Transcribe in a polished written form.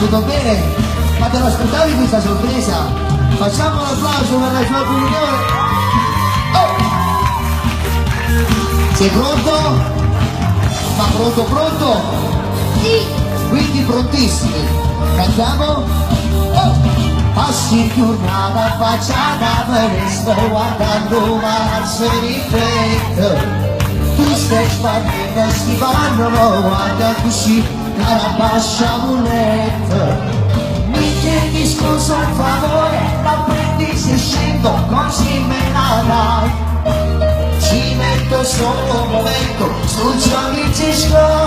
tutto bene? Ma te lo aspettavi questa sorpresa? Facciamo un applauso per la sua opinione. Oh! Sei pronto? Ma pronto? Sì! Quindi prontissimi. Cantiamo? Oh! Passi giornata facciata per guardando marzo in rifletto. Tu stai sbagliando, si vanno, guarda così, cara bascia muletto. Mi chiedi scusa un favore, la prendi se scendo così me la dai. Ci metto solo un momento, sul giochi ci scordo.